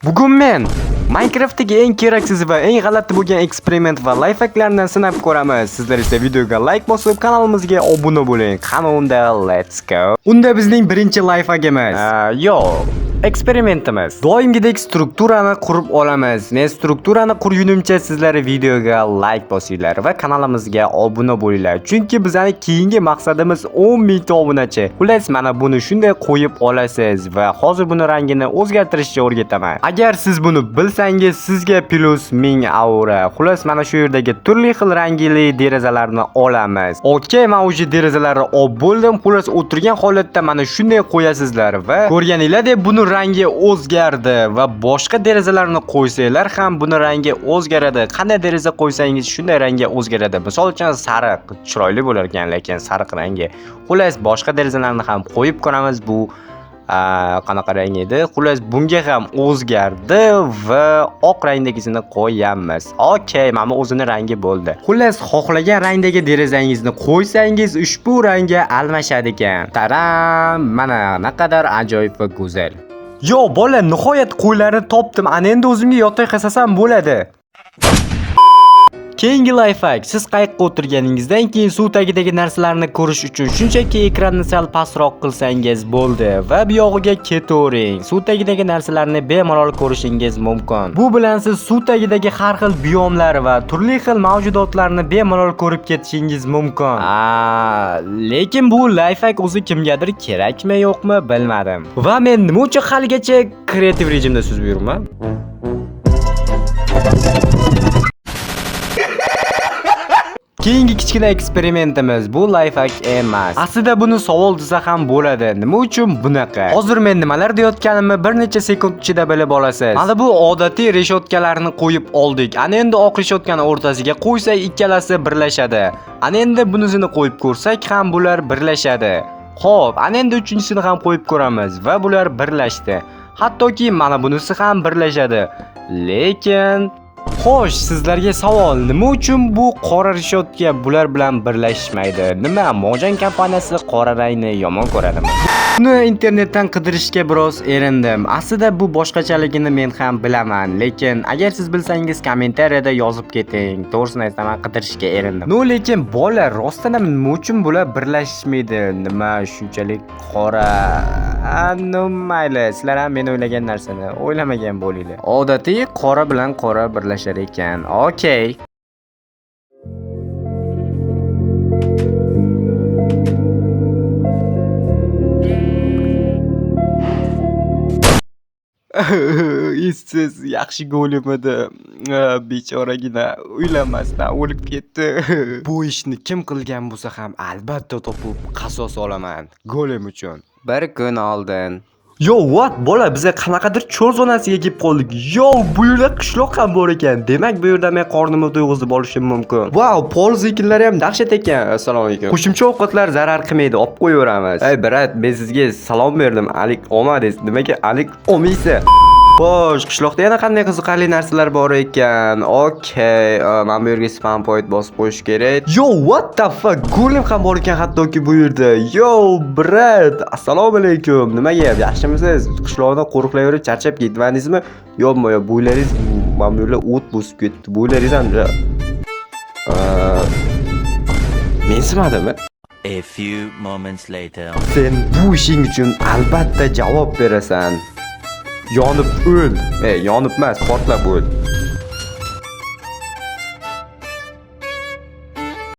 Bugun men Minecraftdagi eng keraksiz va eng g'alati bo'lgan eksperiment va lifehacklarni sinab ko'ramiz. Sizlar esa videoga like bosib, kanalimizga obuna bo'ling. Qani unda let's go. Unda bizning birinchi lifehackimiz. Eksperimentimiz. Doimgidek strukturani qurib olamiz. Men strukturani qurgunimcha sizlar videoga like bosinglar va kanalimizga obuna bo'linglar. Chunki bizning keyingi maqsadimiz 10 ming obunachi. Xullas, mana buni shunday qo'yib olasiz va hozir buni rangini o'zgartirishga o'rgataman. Agar siz buni bilsangiz, sizga plus 1000 aura. Xullas, mana shu yerdagi turli xil rangli derazalarni olamiz. Okay, men o'sha derazalarni olib bo'ldim. Xullas, o'tirgan holatda mana shunday qo'yasizlar va ko'rganinglardek buni rangi o'zgardi va boshqa derazalarni qo'ysanglar ham buni rangi o'zgaradi. Qanday deraza qo'ysangiz shunday rangi o'zgaradi. Misol uchun sariq chiroyli bo'lar ekan, lekin sariq rangi. Xullas, boshqa derazalarni ham qo'yib ko'ramiz. Bu qanaqa rang edi? Xullas, bunga ham o'zgardi va oq rangdagisini qo'yamiz. Okay, mana o'zining rangi bo'ldi. Xullas, xohlagan rangdagi derazangizni qo'ysangiz ushbu rangga almashadi ekan. Taram, mana naqadar ajoyib va go'zal. Yo bola, nihoyat qo'ylarni topdim. Ana endi o'zimga yotoq qasasam bo'ladi. Keyingi lifehack. Siz qayiqqa o'tirganingizdan keyin suv tagidagi narsalarni ko'rish uchun shunchaki ekranni sal pastroq qilsangiz bo'ldi va bu yog'iga ketavering. Suv tagidagi narsalarni bemalol ko'rishingiz mumkin. Bu bilan siz suv tagidagi har xil biomlar va turli xil mavjudotlarni bemalol ko'rib ketishingiz mumkin. Lekin bu lifehack o'zi kimgadir kerakmi, yo'qmi bilmadim. Va men nima uchun haligacha kreativ rejimda suzib yuribman? Keyingi kichkina eksperimentimiz bu lifehack emas. Aslida buni savol desa ham bo'ladi. Nima uchun bunaqa? Hozir men nimalar deyotganimni bir necha sekund ichida bilib olasiz. Mana bu odatiy reshotkalarni qo'yib oldik. Ana endi oq reshotkani o'rtasiga qo'ysak ikkalasi birlashadi. Ana endi bunisini qo'yib ko'rsak ham bular birlashadi. Xo'p, ana endi uchinchisini ham qo'yib ko'ramiz va bular birlashdi. Hattoki mana bunisi ham birlashadi. Lekin xo'sh, sizlarga savol, nima uchun bu qora reshotka bular bilan birlashmaydi? Nima, Mojan kompaniyasi qora rangni yomon ko'radimi? Buni internetdan qidirishga biroz erindim. Aslida bu boshqachaligini men ham bilaman, lekin agar siz bilsangiz kommentariyada yozib keting. To'g'risini aytaman, qidirishga erindim. Lekin bola, rostdan ham nima uchun bular birlashmaydi? Nima shunchalik qora? Mayli, sizlar ham men o'ylagan narsani o'ylamagan bo'linglar. Odatiy qora bilan qora birlashar ekan. Okay. Siz yaxshi go'lim edi. Bechoragina uylanmasdan o'lib ketdi. Bu ishni kim qilgan bo'lsa ham albatta topib qasos olaman. Go'lim uchun. Bir kun oldin. Yo, what? Bola, biza qanaqadir cho'r zonasiga kelib qoldik. Yo, bu yerda qishloq ham bor ekan. Demak, bu yerda men qornimni to'yg'izib olishim mumkin. Wow, pol ekinlari ham dahshat ekan. Assalomu alaykum. Qo'shimcha ovqatlar zarar qilmaydi, olib qo'yaveramiz. Ey, brat, men sizga salom berdim. Alik olmadingiz. Nimaga alik olmaysiz? Xo'sh, qishloqda yana qanday qiziqarli narsalar bor ekan? Okay, men bu yerga spam point bosib qo'yish kerak. Yo, what the fuck? Go'lim ham bor ekan hattoki bu yerda. Yo, brat, assalomu alaykum. Nimaga yaxshimisiz? Qishloqni qo'riqlayverib charchab ketmadingizmi? Yo'qmi, bo'ylaringiz mana bu yerda o't bosib ketdi. Bo'ylaringiz ham mensimadimi? A few moments later. Sen bu ishing uchun albatta javob berasan. Yonib o'l. Yonib emas, portlab o'l.